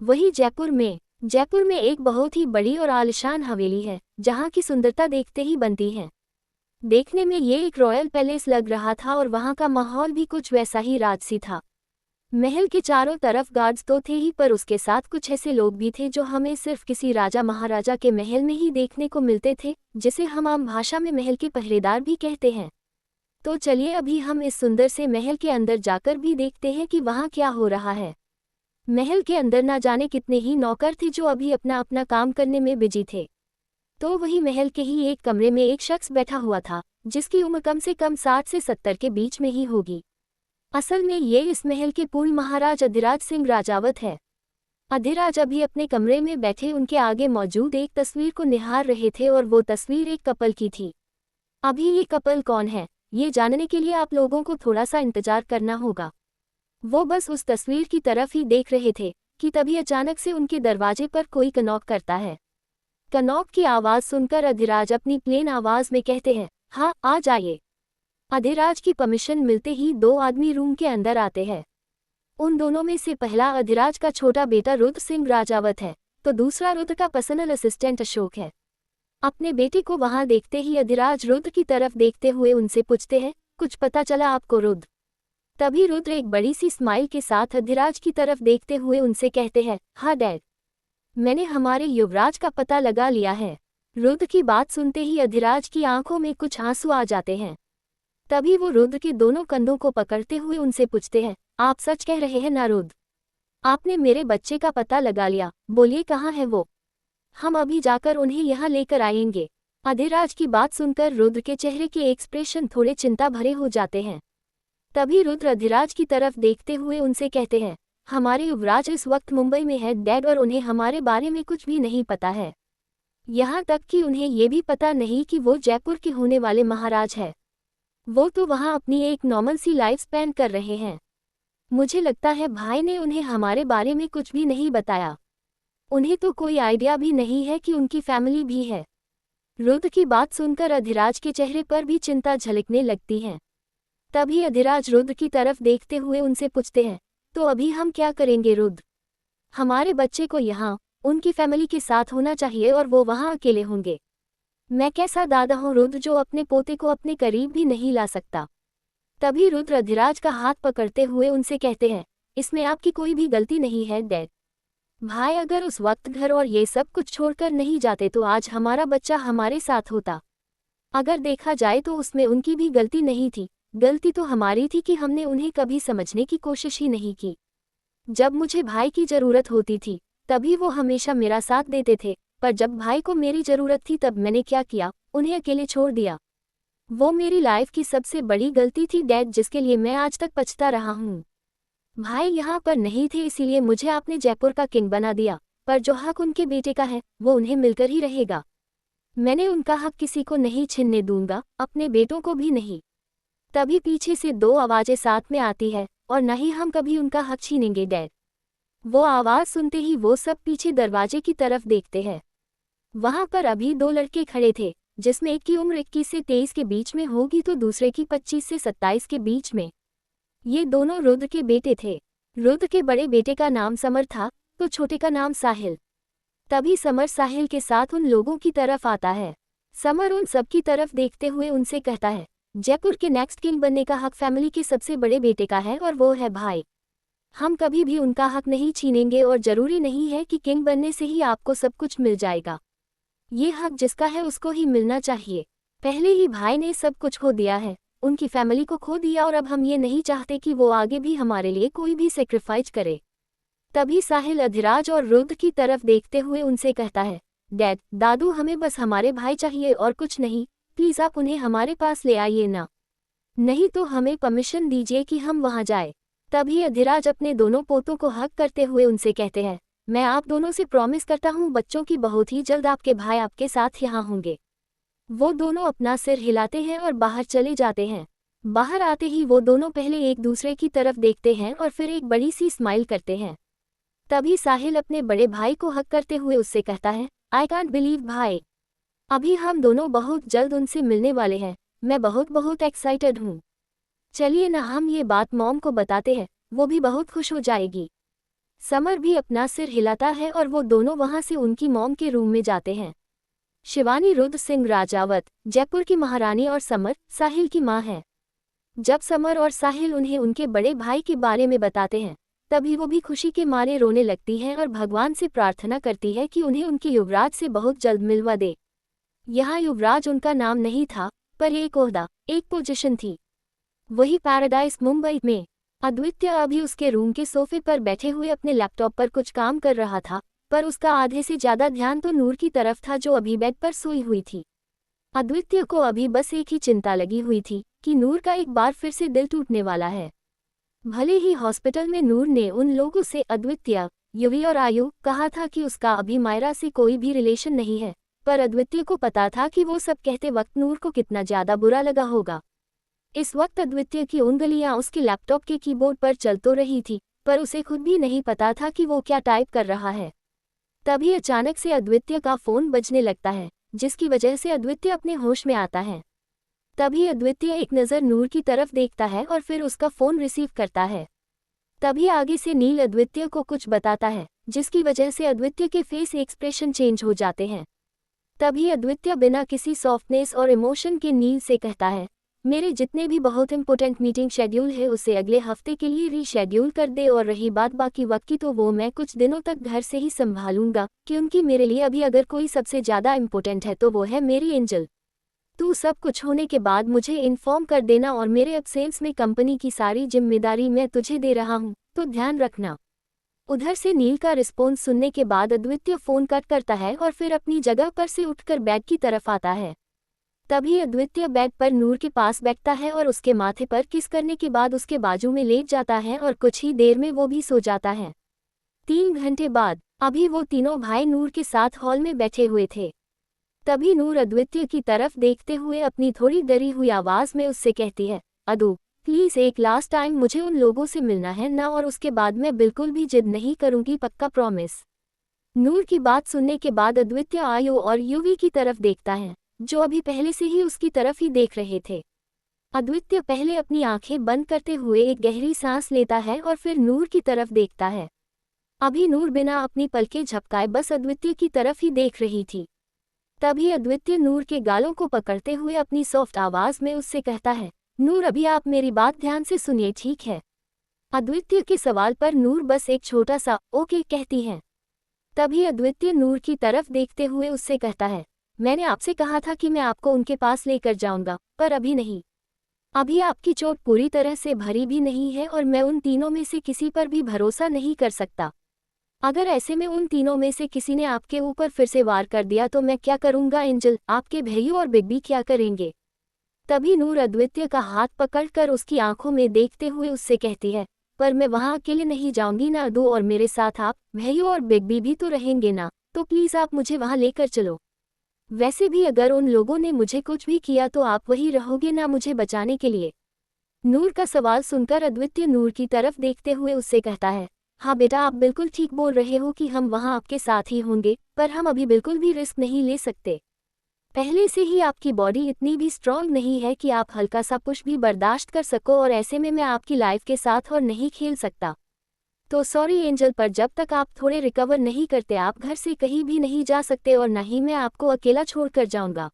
वही जयपुर में एक बहुत ही बड़ी और आलिशान हवेली है, जहाँ की सुंदरता देखते ही बनती है। देखने में ये एक रॉयल पैलेस लग रहा था और वहाँ का माहौल भी कुछ वैसा ही राजसी था। महल के चारों तरफ गार्ड्स तो थे ही, पर उसके साथ कुछ ऐसे लोग भी थे जो हमें सिर्फ किसी राजा महाराजा के महल में ही देखने को मिलते थे, जिसे हम आम भाषा में महल के पहरेदार भी कहते हैं। तो चलिए अभी हम इस सुंदर से महल के अंदर जाकर भी देखते हैं कि वहाँ क्या हो रहा है। महल के अंदर ना जाने कितने ही नौकर थे जो अभी अपना अपना काम करने में बिजी थे। तो वही महल के ही एक कमरे में एक शख्स बैठा हुआ था, जिसकी उम्र कम से कम 60 से 70 के बीच में ही होगी। असल में ये इस महल के पूर्ण महाराज अधिराज सिंह राजावत है। अधिराज अभी अपने कमरे में बैठे उनके आगे मौजूद एक तस्वीर को निहार रहे थे और वो तस्वीर एक कपल की थी। अभी ये कपल कौन है, ये जानने के लिए आप लोगों को थोड़ा सा इंतजार करना होगा। वो बस उस तस्वीर की तरफ ही देख रहे थे कि तभी अचानक से उनके दरवाजे पर कोई कनॉक करता है। कनॉक की आवाज़ सुनकर अधिराज अपनी प्लेन आवाज़ में कहते हैं, हाँ आ जाइए। अधिराज की परमिशन मिलते ही दो आदमी रूम के अंदर आते हैं। उन दोनों में से पहला अधिराज का छोटा बेटा रुद्र सिंह राजावत है, तो दूसरा रुद्र का पर्सनल असिस्टेंट अशोक है। अपने बेटे को वहां देखते ही अधिराज रुद्र की तरफ देखते हुए उनसे पूछते हैं, कुछ पता चला आपको रुद्र? तभी रुद्र एक बड़ी सी स्माइल के साथ अधिराज की तरफ देखते हुए उनसे कहते हैं, हाँ डैड, मैंने हमारे युवराज का पता लगा लिया है। रुद्र की बात सुनते ही अधिराज की आंखों में कुछ आंसू आ जाते हैं। तभी वो रुद्र के दोनों कंधों को पकड़ते हुए उनसे पूछते हैं, आप सच कह रहे हैं ना रुद्र? आपने मेरे बच्चे का पता लगा लिया, बोलिए कहाँ है वो? हम अभी जाकर उन्हें यहाँ लेकर आएंगे। अधिराज की बात सुनकर रुद्र के चेहरे के एक्सप्रेशन थोड़े चिंता भरे हो जाते हैं। तभी रुद्र अधिराज की तरफ देखते हुए उनसे कहते हैं, हमारे युवराज इस वक्त मुंबई में है डैड, और उन्हें हमारे बारे में कुछ भी नहीं पता है। यहाँ तक कि उन्हें ये भी पता नहीं कि वो जयपुर के होने वाले महाराज है। वो तो वहाँ अपनी एक नॉर्मल सी लाइफ स्पेंड कर रहे हैं। मुझे लगता है भाई ने उन्हें हमारे बारे में कुछ भी नहीं बताया। उन्हें तो कोई आइडिया भी नहीं है कि उनकी फैमिली भी है। रुद्र की बात सुनकर अधिराज के चेहरे पर भी चिंता झलकने लगती है। तभी अधिराज रुद्र की तरफ देखते हुए उनसे पूछते हैं, तो अभी हम क्या करेंगे रुद्र? हमारे बच्चे को यहाँ उनकी फैमिली के साथ होना चाहिए और वो वहाँ अकेले होंगे। मैं कैसा दादा हूँ रुद्र जो अपने पोते को अपने करीब भी नहीं ला सकता। तभी रुद्र अधिराज का हाथ पकड़ते हुए उनसे कहते हैं, इसमें आपकी कोई भी गलती नहीं है डैड। भाई अगर उस वक्त घर और ये सब कुछ छोड़कर नहीं जाते तो आज हमारा बच्चा हमारे साथ होता। अगर देखा जाए तो उसमें उनकी भी गलती नहीं थी, गलती तो हमारी थी कि हमने उन्हें कभी समझने की कोशिश ही नहीं की। जब मुझे भाई की ज़रूरत होती थी तभी वो हमेशा मेरा साथ देते थे, पर जब भाई को मेरी ज़रूरत थी तब मैंने क्या किया, उन्हें अकेले छोड़ दिया। वो मेरी लाइफ की सबसे बड़ी गलती थी डैड, जिसके लिए मैं आज तक पछता रहा हूँ। भाई यहाँ पर नहीं थे इसीलिए मुझे आपने जयपुर का किंग बना दिया, पर जो हक उनके बेटे का है वो उन्हें मिलकर ही रहेगा। मैंने उनका हक किसी को नहीं छीनने दूंगा, अपने बेटों को भी नहीं। तभी पीछे से दो आवाज़ें साथ में आती है, और न ही हम कभी उनका हक छीनेंगे डैड। वो आवाज़ सुनते ही वो सब पीछे दरवाजे की तरफ देखते हैं। वहां पर अभी दो लड़के खड़े थे, जिसमें एक की उम्र 21 से 23 के बीच में होगी तो दूसरे की 25 से 27 के बीच में। ये दोनों रुद्र के बेटे थे। रुद्र के बड़े बेटे का नाम समर था, तो छोटे का नाम साहिल। तभी समर साहिल के साथ उन लोगों की तरफ आता है। समर उन सब की तरफ देखते हुए उनसे कहता है, जयपुर के नेक्स्ट किंग बनने का हक फैमिली के सबसे बड़े बेटे का है और वो है भाई। हम कभी भी उनका हक नहीं छीनेंगे और जरूरी नहीं है कि किंग बनने से ही आपको सब कुछ मिल जाएगा। ये हक जिसका है उसको ही मिलना चाहिए। पहले ही भाई ने सब कुछ खो दिया है, उनकी फैमिली को खो दिया, और अब हम ये नहीं चाहते कि वो आगे भी हमारे लिए कोई भी सेक्रीफाइस करे। तभी साहिल अधिराज और रुद्र की तरफ देखते हुए उनसे कहता है, डैड दादू हमें बस हमारे भाई चाहिए और कुछ नहीं, प्लीज़ आप उन्हें हमारे पास ले आइए ना, नहीं तो हमें परमिशन दीजिए कि हम वहाँ जाए। तभी अधिराज अपने दोनों पोतों को हक करते हुए उनसे कहते हैं, मैं आप दोनों से प्रॉमिस करता हूँ बच्चों की बहुत ही जल्द आपके भाई आपके साथ यहाँ होंगे। वो दोनों अपना सिर हिलाते हैं और बाहर चले जाते हैं। बाहर आते ही वो दोनों पहले एक दूसरे की तरफ देखते हैं और फिर एक बड़ी सी स्माइल करते हैं। तभी साहिल अपने बड़े भाई को हक करते हुए उससे कहता है, आई कांट बिलीव भाई, अभी हम दोनों बहुत जल्द उनसे मिलने वाले हैं। मैं बहुत बहुत एक्साइटेड हूँ। चलिए ना हम ये बात मॉम को बताते हैं, वो भी बहुत खुश हो जाएगी। समर भी अपना सिर हिलाता है और वो दोनों वहां से उनकी मॉम के रूम में जाते हैं। शिवानी रुद्र सिंह राजावत, जयपुर की महारानी और समर, साहिल की मां है। जब समर और साहिल उन्हें उनके बड़े भाई के बारे में बताते हैं, तभी वो भी खुशी के मारे रोने लगती है और भगवान से प्रार्थना करती है कि उन्हें उनके युवराज से बहुत जल्द मिलवा दे। यहाँ युवराज उनका नाम नहीं था, पर एक ओहदा, एक पोजीशन थी। वही पैराडाइज मुंबई में। अद्वित्य अभी उसके रूम के सोफे पर बैठे हुए अपने लैपटॉप पर कुछ काम कर रहा था, पर उसका आधे से ज्यादा ध्यान तो नूर की तरफ था जो अभी बेड पर सोई हुई थी। अद्वित्य को अभी बस एक ही चिंता लगी हुई थी कि नूर का एक बार फिर से दिल टूटने वाला है। भले ही हॉस्पिटल में नूर ने उन लोगों से अद्वित्य, युवी और आयु कहा था कि उसका अभी मायरा से कोई भी रिलेशन नहीं है, पर अद्वित्य को पता था कि वो सब कहते वक्त नूर को कितना ज्यादा बुरा लगा होगा। इस वक्त अद्वित्य की उंगलियां उसके लैपटॉप के कीबोर्ड पर चल तो रही थी, पर उसे खुद भी नहीं पता था कि वो क्या टाइप कर रहा है। तभी अचानक से अद्वित्य का फोन बजने लगता है, जिसकी वजह से अद्वित्य अपने होश में आता है। तभी अद्वित्य एक नज़र नूर की तरफ देखता है और फिर उसका फोन रिसीव करता है। तभी आगे से नील अद्वित्य को कुछ बताता है, जिसकी वजह से अद्वित्य के फेस एक्सप्रेशन चेंज हो जाते हैं। तभी अद्वित्य बिना किसी सॉफ्टनेस और इमोशन के नील से कहता है, मेरे जितने भी बहुत इंपॉर्टेंट मीटिंग शेड्यूल है उसे अगले हफ्ते के लिए रीशेड्यूल कर दे, और रही बात बाकी वक्त की तो वो मैं कुछ दिनों तक घर से ही संभालूंगा, क्योंकि मेरे लिए अभी अगर कोई सबसे ज़्यादा इम्पोर्टेंट है तो वो है मेरी एंजल। तू सब कुछ होने के बाद मुझे इन्फॉर्म कर देना, और मेरे एब्सेंस में कंपनी की सारी जिम्मेदारी मैं तुझे दे रहा हूँ, तो ध्यान रखना। उधर से नील का रिस्पॉन्स सुनने के बाद अद्वित्य फ़ोन कट करता है और फिर अपनी जगह पर से उठकर बेड की तरफ आता है। तभी अद्वित्य बेड पर नूर के पास बैठता है और उसके माथे पर किस करने के बाद उसके बाजू में लेट जाता है और कुछ ही देर में वो भी सो जाता है। 3 घंटे बाद अभी वो तीनों भाई नूर के साथ हॉल में बैठे हुए थे। तभी नूर अद्वित्य की तरफ देखते हुए अपनी थोड़ी डरी हुई आवाज़ में उससे कहती है, अदु प्लीज़ एक लास्ट टाइम मुझे उन लोगों से मिलना है ना, और उसके बाद मैं बिल्कुल भी जिद नहीं करूँगी, पक्का प्रॉमिस। नूर की बात सुनने के बाद अद्वित्य आयु और युवी की तरफ देखता है, जो अभी पहले से ही उसकी तरफ ही देख रहे थे। अद्वित्य पहले अपनी आंखें बंद करते हुए एक गहरी सांस लेता है और फिर नूर की तरफ देखता है। अभी नूर बिना अपनी पलकें झपकाए बस अद्वित्य की तरफ ही देख रही थी। तभी अद्वित्य नूर के गालों को पकड़ते हुए अपनी सॉफ्ट आवाज़ में उससे कहता है, नूर अभी आप मेरी बात ध्यान से सुनिए, ठीक है? अद्वित्य के सवाल पर नूर बस एक छोटा सा ओके कहती है। तभी अद्वित्य नूर की तरफ देखते हुए उससे कहता है, मैंने आपसे कहा था कि मैं आपको उनके पास लेकर जाऊंगा, पर अभी नहीं। अभी आपकी चोट पूरी तरह से भरी भी नहीं है और मैं उन तीनों में से किसी पर भी भरोसा नहीं कर सकता। अगर ऐसे में उन तीनों में से किसी ने आपके ऊपर फिर से वार कर दिया तो मैं क्या करूंगा एंजल, आपके भैया और बिग बी क्या करेंगे? तभी नूर अद्वित्य का हाथ पकड़कर उसकी आंखों में देखते हुए उससे कहती है, पर मैं वहां अकेले नहीं जाऊंगी ना अदू, और मेरे साथ आप भैया और बिग बी भी तो रहेंगे ना, तो प्लीज़ आप मुझे वहां लेकर चलो। वैसे भी अगर उन लोगों ने मुझे कुछ भी किया तो आप वही रहोगे ना मुझे बचाने के लिए? नूर का सवाल सुनकर अद्वित्य नूर की तरफ देखते हुए उससे कहता है, हाँ बेटा, आप बिल्कुल ठीक बोल रहे हो कि हम वहाँ आपके साथ ही होंगे, पर हम अभी बिल्कुल भी रिस्क नहीं ले सकते। पहले से ही आपकी बॉडी इतनी भी स्ट्रांग नहीं है कि आप हल्का सा पुश भी बर्दाश्त कर सको, और ऐसे में मैं आपकी लाइफ के साथ और नहीं खेल सकता। तो सॉरी एंजल, पर जब तक आप थोड़े रिकवर नहीं करते आप घर से कहीं भी नहीं जा सकते, और न ही मैं आपको अकेला छोड़कर जाऊंगा।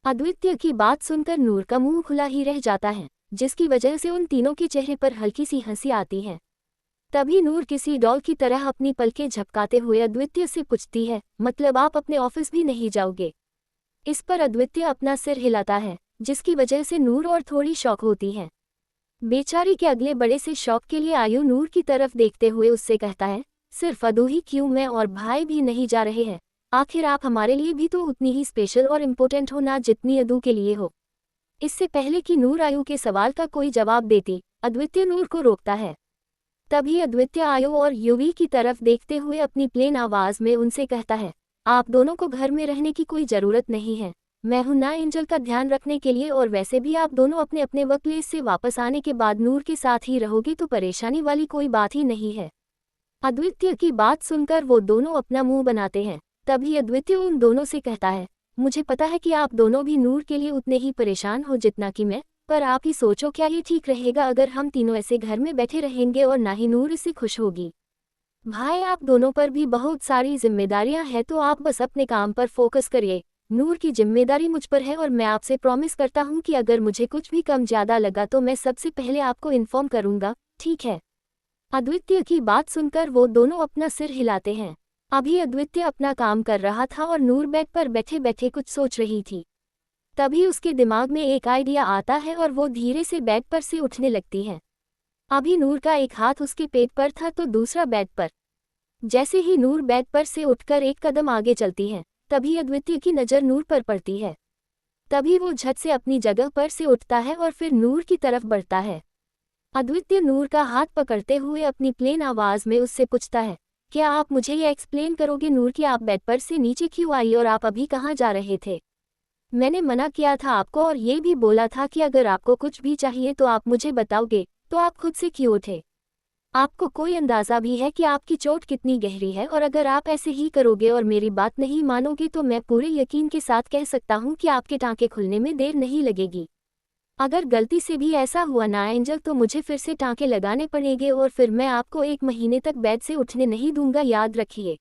अद्वित्य की बात सुनकर नूर का मुंह खुला ही रह जाता है, जिसकी वजह से उन तीनों के चेहरे पर हल्की सी हंसी आती है। तभी नूर किसी डॉल की तरह अपनी पलकें झपकाते हुए अद्वित्य से पूछती है, मतलब आप अपने ऑफिस भी नहीं जाओगे? इस पर अद्वित्य अपना सिर हिलाता है, जिसकी वजह से नूर और थोड़ी शॉक होती है। बेचारी के अगले बड़े से शॉक के लिए आयु नूर की तरफ देखते हुए उससे कहता है, सिर्फ अदू ही क्यों, मैं और भाई भी नहीं जा रहे हैं? आखिर आप हमारे लिए भी तो उतनी ही स्पेशल और इम्पोर्टेंट हो ना जितनी अदू के लिए हो। इससे पहले कि नूर आयु के सवाल का कोई जवाब देती, अद्वित्य नूर को रोकता है। तभी अद्वित्य आयु और युवी की तरफ देखते हुए अपनी प्लेन आवाज में उनसे कहता है, आप दोनों को घर में रहने की कोई ज़रूरत नहीं है, मैं हूं ना एंजल का ध्यान रखने के लिए, और वैसे भी आप दोनों अपने अपने वर्कप्लेस से वापस आने के बाद नूर के साथ ही रहोगे, तो परेशानी वाली कोई बात ही नहीं है। अद्वित्य की बात सुनकर वो दोनों अपना मुंह बनाते हैं। तभी अद्वित्य उन दोनों से कहता है, मुझे पता है कि आप दोनों भी नूर के लिए उतने ही परेशान हो जितना कि मैं, पर आप ही सोचो, क्या ये ठीक रहेगा अगर हम तीनों ऐसे घर में बैठे रहेंगे और ना ही नूर इससे खुश होगी? भाई आप दोनों पर भी बहुत सारी जिम्मेदारियां हैं, तो आप बस अपने काम पर फोकस करिए। नूर की जिम्मेदारी मुझ पर है और मैं आपसे प्रॉमिस करता हूं कि अगर मुझे कुछ भी कम ज्यादा लगा तो मैं सबसे पहले आपको इन्फॉर्म करूंगा, ठीक है? अद्वितीय की बात सुनकर वो दोनों अपना सिर हिलाते हैं। अभी अद्वितीय अपना काम कर रहा था और नूर बेड पर बैठे बैठे कुछ सोच रही थी। तभी उसके दिमाग में एक आइडिया आता है और वो धीरे से बेड पर से उठने लगती है। अभी नूर का एक हाथ उसके पेट पर था तो दूसरा बेड पर। जैसे ही नूर बेड पर से उठकर एक कदम आगे चलती है, तभी अद्वितीय की नज़र नूर पर पड़ती है। तभी वो झट से अपनी जगह पर से उठता है और फिर नूर की तरफ बढ़ता है। अद्वितीय नूर का हाथ पकड़ते हुए अपनी प्लेन आवाज़ में उससे पूछता है, क्या आप मुझे ये एक्सप्लेन करोगे नूर कि आप बेड पर से नीचे क्यों आई और आप अभी कहाँ जा रहे थे? मैंने मना किया था आपको और ये भी बोला था कि अगर आपको कुछ भी चाहिए तो आप मुझे बताओगे, तो आप खुद से क्यों उठे? आपको कोई अंदाज़ा भी है कि आपकी चोट कितनी गहरी है, और अगर आप ऐसे ही करोगे और मेरी बात नहीं मानोगे तो मैं पूरे यकीन के साथ कह सकता हूँ कि आपके टाँके खुलने में देर नहीं लगेगी। अगर गलती से भी ऐसा हुआ ना एंजल, तो मुझे फिर से टाँके लगाने पड़ेंगे और फिर मैं आपको 1 महीने तक बेड से उठने नहीं दूंगा, याद रखिए।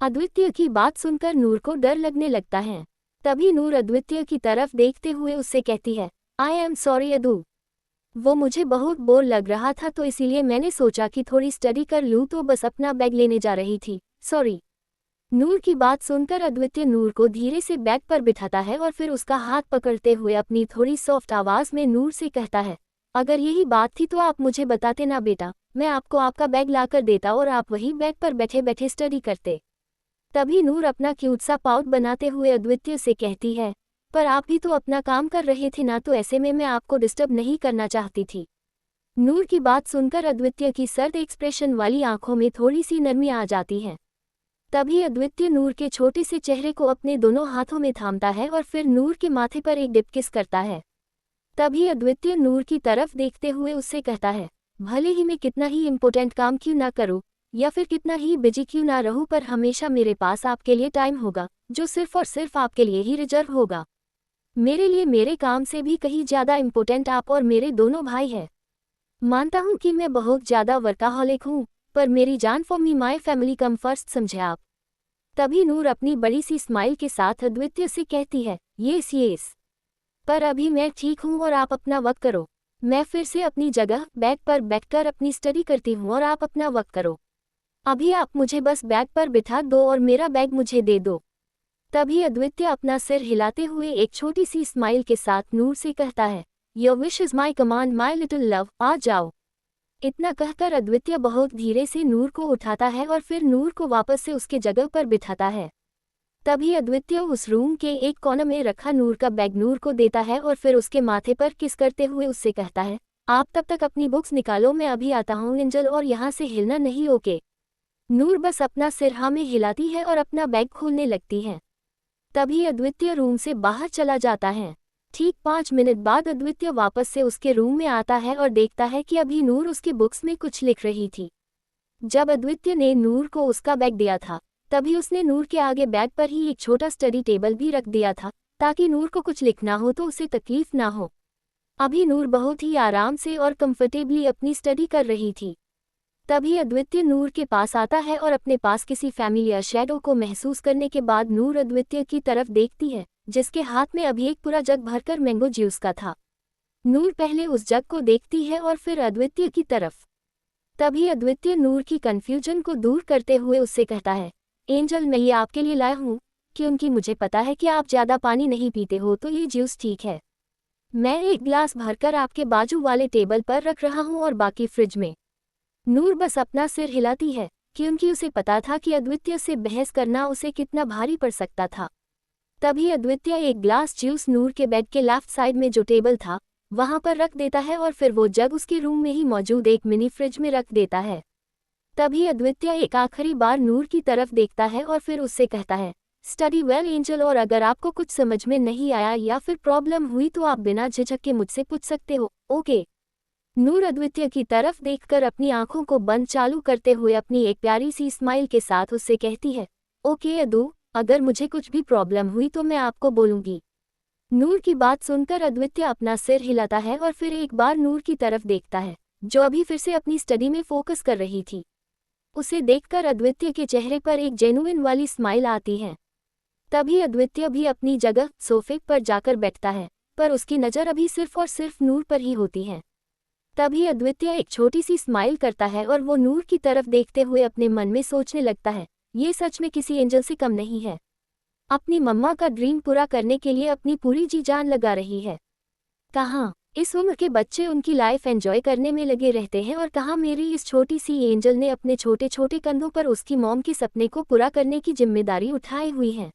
अद्वितीय की बात सुनकर नूर को डर लगने लगता है। तभी नूर अद्वितीय की तरफ देखते हुए उससे कहती है, आई एम सॉरी अदू। वो मुझे बहुत बोर लग रहा था तो इसीलिए मैंने सोचा कि थोड़ी स्टडी कर लूँ, तो बस अपना बैग लेने जा रही थी, सॉरी। नूर की बात सुनकर अद्वितीय नूर को धीरे से बैग पर बिठाता है और फिर उसका हाथ पकड़ते हुए अपनी थोड़ी सॉफ्ट आवाज़ में नूर से कहता है, अगर यही बात थी तो आप मुझे बताते ना बेटा, मैं आपको आपका बैग लाकर देता और आप वही बैग पर बैठे बैठे स्टडी करते। तभी नूर अपना क्यूट सा पाउट बनाते हुए अद्वितीय से कहती है, पर आप भी तो अपना काम कर रहे थे ना, तो ऐसे में मैं आपको डिस्टर्ब नहीं करना चाहती थी। नूर की बात सुनकर अद्वितीय की सर्द एक्सप्रेशन वाली आंखों में थोड़ी सी नरमी आ जाती है। तभी अद्वितीय नूर के छोटे से चेहरे को अपने दोनों हाथों में थामता है और फिर नूर के माथे पर एक डिप किस करता है। तभी अद्वितीय नूर की तरफ देखते हुए उससे कहता है, भले ही मैं कितना ही इम्पोर्टेंट काम क्यों ना करूं या फिर कितना ही बिजी क्यों ना रहूं, पर हमेशा मेरे पास आपके लिए टाइम होगा, जो सिर्फ और सिर्फ आपके लिए ही रिजर्व होगा। मेरे लिए मेरे काम से भी कहीं ज़्यादा इम्पोर्टेंट आप और मेरे दोनों भाई हैं। मानता हूँ कि मैं बहुत ज़्यादा वर्काहॉलिक हूँ, पर मेरी जान for me my family come first, समझे आप? तभी नूर अपनी बड़ी सी स्माइल के साथ अद्वितीय से कहती है, येस येस, पर अभी मैं ठीक हूँ और आप अपना वक्त करो। मैं फिर से अपनी जगह बैग पर बैठकर अपनी स्टडी करती हूँ और आप अपना वक्त करो। अभी आप मुझे बस बैग पर बिठा दो और मेरा बैग मुझे दे दो। तभी अद्वितीय अपना सिर हिलाते हुए एक छोटी सी स्माइल के साथ नूर से कहता है, your wish is my command my little love, आ जाओ। इतना कहकर अद्वितीय बहुत धीरे से नूर को उठाता है और फिर नूर को वापस से उसके जगह पर बिठाता है। तभी अद्वितीय उस रूम के एक कोने में रखा नूर का बैग नूर को देता है और फिर उसके माथे पर किस करते हुए उससे कहता है, आप तब तक अपनी बुक्स निकालो, मैं अभी आता हूँ एंजल, और यहाँ से हिलना नहीं, ओके? नूर बस अपना सिर हाँ में हिलाती है और अपना बैग खोलने लगती है। तभी अद्वितीय रूम से बाहर चला जाता है। ठीक 5 मिनट बाद अद्वितीय वापस से उसके रूम में आता है और देखता है कि अभी नूर उसके बुक्स में कुछ लिख रही थी। जब अद्वितीय ने नूर को उसका बैग दिया था, तभी उसने नूर के आगे बैग पर ही एक छोटा स्टडी टेबल भी रख दिया था, ताकि नूर को कुछ लिखना हो तो उसे तकलीफ ना हो। अभी नूर बहुत ही आराम से और कंफर्टेबली अपनी स्टडी कर रही थी। तभी अद्वितीय नूर के पास आता है और अपने पास किसी फैमिलियर शैडो को महसूस करने के बाद नूर अद्वितीय की तरफ देखती है, जिसके हाथ में अभी एक पूरा जग भरकर मैंगो जूस का था। नूर पहले उस जग को देखती है और फिर अद्वितीय की तरफ। तभी अद्वितीय नूर की कन्फ्यूजन को दूर करते हुए उससे कहता है, एंजल, मैं ये आपके लिए लाया हूँ क्योंकि मुझे पता है कि आप ज़्यादा पानी नहीं पीते हो, तो ये जूस ठीक है। मैं एक गिलास भरकर आपके बाजू वाले टेबल पर रख रहा हूँ और बाकी फ्रिज में। नूर बस अपना सिर हिलाती है, क्योंकि उसे पता था कि अद्वितीय से बहस करना उसे कितना भारी पड़ सकता था। तभी अद्वितीय एक ग्लास जूस नूर के बेड के लेफ्ट साइड में जो टेबल था, वहां पर रख देता है और फिर वो जग उसके रूम में ही मौजूद एक मिनी फ्रिज में रख देता है। तभी अद्वितीय एक आखिरी बार नूर की तरफ देखता है और फिर उससे कहता है, स्टडी वेल एंजल, और अगर आपको कुछ समझ में नहीं आया या फिर प्रॉब्लम हुई तो आप बिना झिझक के मुझसे पूछ सकते हो, ओके? नूर अद्वितीय की तरफ देखकर अपनी आंखों को बंद चालू करते हुए अपनी एक प्यारी सी स्माइल के साथ उससे कहती है, ओके अदू, अगर मुझे कुछ भी प्रॉब्लम हुई तो मैं आपको बोलूँगी। नूर की बात सुनकर अद्वितीय अपना सिर हिलाता है और फिर एक बार नूर की तरफ देखता है, जो अभी फिर से अपनी स्टडी में फोकस कर रही थी। उसे देखकर अद्वितीय के चेहरे पर एक जेन्युइन वाली स्माइल आती है। तभी अद्वितीय भी अपनी जगह सोफे पर जाकर बैठता है, पर उसकी नज़र अभी सिर्फ और सिर्फ नूर पर ही होती है। तभी अद्वितीय एक छोटी सी स्माइल करता है और वो नूर की तरफ देखते हुए अपने मन में सोचने लगता है, ये सच में किसी एंजल से कम नहीं है। अपनी मम्मा का ड्रीम पूरा करने के लिए अपनी पूरी जी जान लगा रही है। कहाँ इस उम्र के बच्चे उनकी लाइफ एंजॉय करने में लगे रहते हैं और कहाँ मेरी इस छोटी सी एंजल ने अपने छोटे छोटे कंधों पर उसकी मॉम के सपने को पूरा करने की जिम्मेदारी उठाई हुई है।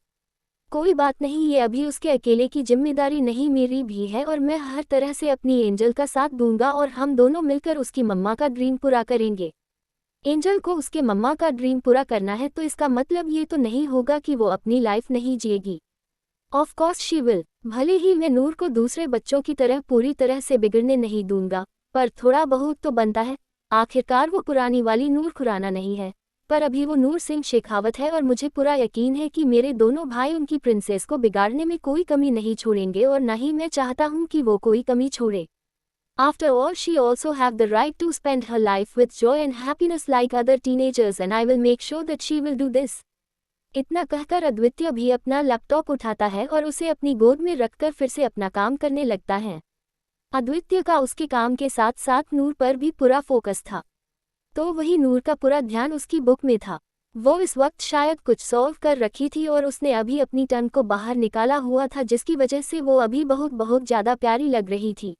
कोई बात नहीं, ये अभी उसके अकेले की जिम्मेदारी नहीं, मेरी भी है और मैं हर तरह से अपनी एंजल का साथ दूंगा और हम दोनों मिलकर उसकी मम्मा का ड्रीम पूरा करेंगे। एंजल को उसके मम्मा का ड्रीम पूरा करना है तो इसका मतलब ये तो नहीं होगा कि वो अपनी लाइफ नहीं जिएगी। Of course she will. भले ही मैं नूर को दूसरे बच्चों की तरह पूरी तरह से बिगड़ने नहीं दूंगा, पर थोड़ा बहुत तो बनता है। आखिरकार वो पुरानी वाली नूर खुराना नहीं है, पर अभी वो नूर सिंह शेखावत है और मुझे पूरा यकीन है कि मेरे दोनों भाई उनकी प्रिंसेस को बिगाड़ने में कोई कमी नहीं छोड़ेंगे और न ही मैं चाहता हूँ कि वो कोई कमी छोड़े। After all, she also have the right to spend her life with joy and happiness like other teenagers and I will make sure that she will do this. इतना कहकर अद्वितीय भी अपना लैपटॉप उठाता है और उसे अपनी गोद में रखकर फिर से अपना काम करने लगता है। अद्वितीय का उसके काम के साथ साथ नूर पर भी पूरा फोकस था, तो वही नूर का पूरा ध्यान उसकी बुक में था। वो इस वक्त शायद कुछ सॉल्व कर रखी थी और उसने अभी अपनी टंग को बाहर निकाला हुआ था, जिसकी वजह से वो अभी बहुत बहुत ज़्यादा प्यारी लग रही थी।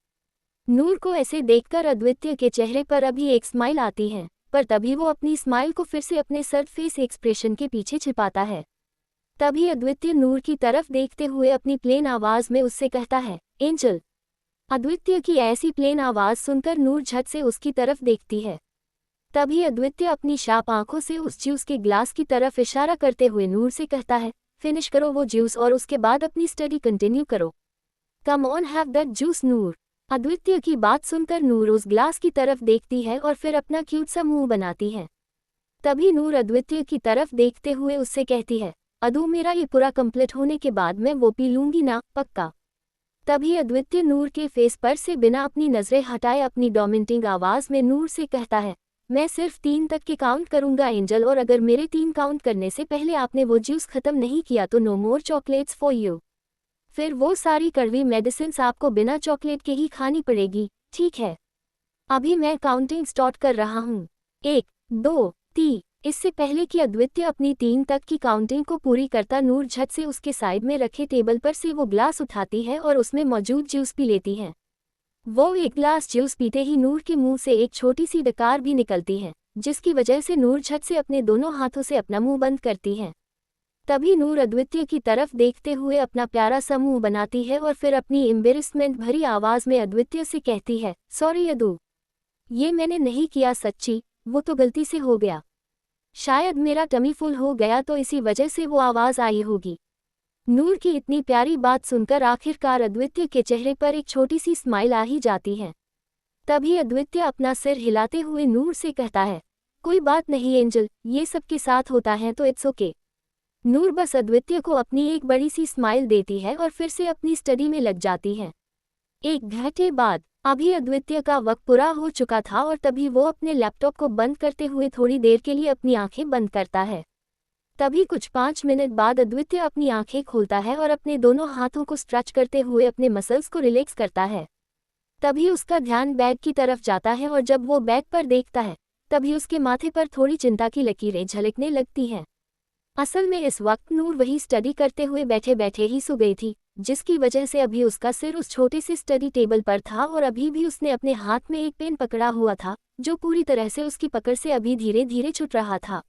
नूर को ऐसे देखकर अद्वितीय के चेहरे पर अभी एक स्माइल आती है, पर तभी वो अपनी स्माइल को फिर से अपने सैड फेस एक्सप्रेशन के पीछे छिपाता है। तभी अद्वितीय नूर की तरफ देखते हुए अपनी प्लेन आवाज़ में उससे कहता है, एंजल। अद्वितीय की ऐसी प्लेन आवाज़ सुनकर नूर झट से उसकी तरफ देखती है। तभी अद्वितीय अपनी शार्प आंखों से उस जूस के ग्लास की तरफ इशारा करते हुए नूर से कहता है, फिनिश करो वो जूस और उसके बाद अपनी स्टडी कंटिन्यू करो। Come on have that juice Noor. अद्वितीय की बात सुनकर नूर उस ग्लास की तरफ देखती है और फिर अपना क्यूट सा मुंह बनाती है। तभी नूर अद्वितीय की तरफ देखते हुए उससे कहती है, अदू मेरा ये पूरा कंप्लीट होने के बाद मैं वो पी लूंगी ना, पक्का। तभी अद्वितीय नूर के फेस पर से बिना अपनी नज़रें हटाए अपनी डोमिनेटिंग आवाज़ में नूर से कहता है, मैं सिर्फ 3 तक के काउंट करूंगा एंजल, और अगर मेरे 3 काउंट करने से पहले आपने वो जूस खत्म नहीं किया तो no more chocolates for you. फिर वो सारी कड़वी मेडिसिन्स आपको बिना चॉकलेट के ही खानी पड़ेगी, ठीक है? अभी मैं काउंटिंग स्टार्ट कर रहा हूँ। 1, 2, 3। इससे पहले कि अद्वितीय अपनी 3 तक की काउंटिंग को पूरी करता, नूर झट से उसके साइड में रखे टेबल पर से वो ग्लास उठाती है और उसमें मौजूद जूस पी लेती है। वो एक ग्लास जूस पीते ही नूर के मुंह से एक छोटी सी डकार भी निकलती है, जिसकी वजह से नूर झट से अपने दोनों हाथों से अपना मुंह बंद करती है। तभी नूर अद्वितीय की तरफ देखते हुए अपना प्यारा सा मुंह बनाती है और फिर अपनी एम्बेरसमेंट भरी आवाज़ में अद्वितीय से कहती है, सॉरी अदू, ये मैंने नहीं किया सच्ची, वो तो गलती से हो गया। शायद मेरा टमी फुल हो गया तो इसी वजह से वो आवाज़ आई होगी। नूर की इतनी प्यारी बात सुनकर आखिरकार अद्वितीय के चेहरे पर एक छोटी सी स्माइल आ ही जाती है। तभी अद्वितीय अपना सिर हिलाते हुए नूर से कहता है, कोई बात नहीं एंजल, ये सबके साथ होता है तो इट्स ओके। नूर बस अद्वितीय को अपनी एक बड़ी सी स्माइल देती है और फिर से अपनी स्टडी में लग जाती है। 1 घंटे बाद अभी अद्वितीय का वक्त पूरा हो चुका था और तभी वो अपने लैपटॉप को बंद करते हुए थोड़ी देर के लिए अपनी आंखें बंद करता है। तभी कुछ 5 मिनट बाद अद्वितीय अपनी आंखें खोलता है और अपने दोनों हाथों को स्ट्रेच करते हुए अपने मसल्स को रिलैक्स करता है। तभी उसका ध्यान बैग की तरफ जाता है और जब वो बैग पर देखता है तभी उसके माथे पर थोड़ी चिंता की लकीरें झलकने लगती हैं। असल में इस वक्त नूर वही स्टडी करते हुए बैठे बैठे ही सो गई थी, जिसकी वजह से अभी उसका सिर उस छोटे से स्टडी टेबल पर था और अभी भी उसने अपने हाथ में एक पेन पकड़ा हुआ था, जो पूरी तरह से उसकी पकड़ से अभी धीरे धीरे छूट रहा था।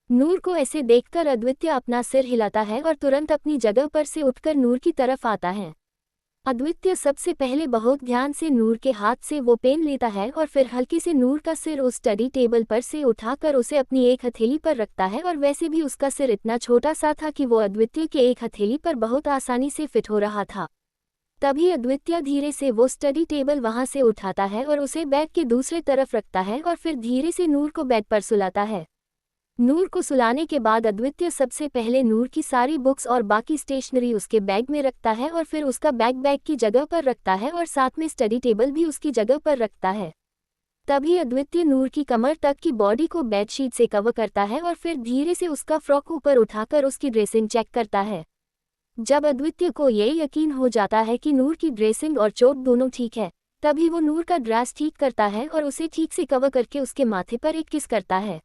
नूर को ऐसे देखकर अद्वितीय अपना सिर हिलाता है और तुरंत अपनी जगह पर से उठकर नूर की तरफ आता है। अद्वितीय सबसे पहले बहुत ध्यान से नूर के हाथ से वो पेन लेता है और फिर हल्के से नूर का सिर उस स्टडी टेबल पर से उठाकर उसे अपनी एक हथेली पर रखता है, और वैसे भी उसका सिर इतना छोटा सा था कि वो अद्वितीय के एक हथेली पर बहुत आसानी से फिट हो रहा था। तभी अद्वितीय धीरे से वो स्टडी टेबल वहां से उठाता है और उसे बेड के दूसरे तरफ रखता है और फिर धीरे से नूर को बेड पर सुलाता है। नूर को सुलाने के बाद अद्वितीय सबसे पहले नूर की सारी बुक्स और बाकी स्टेशनरी उसके बैग में रखता है और फिर उसका बैग की जगह पर रखता है और साथ में स्टडी टेबल भी उसकी जगह पर रखता है। तभी अद्वितीय नूर की कमर तक की बॉडी को बेडशीट से कवर करता है और फिर धीरे से उसका फ्रॉक ऊपर उठाकर उसकी ड्रेसिंग चेक करता है। जब अद्वितीय को ये यकीन हो जाता है कि नूर की ड्रेसिंग और चोट दोनों ठीक है, तभी वो नूर का ड्रेस ठीक करता है और उसे ठीक से कवर करके उसके माथे पर एक किस करता है।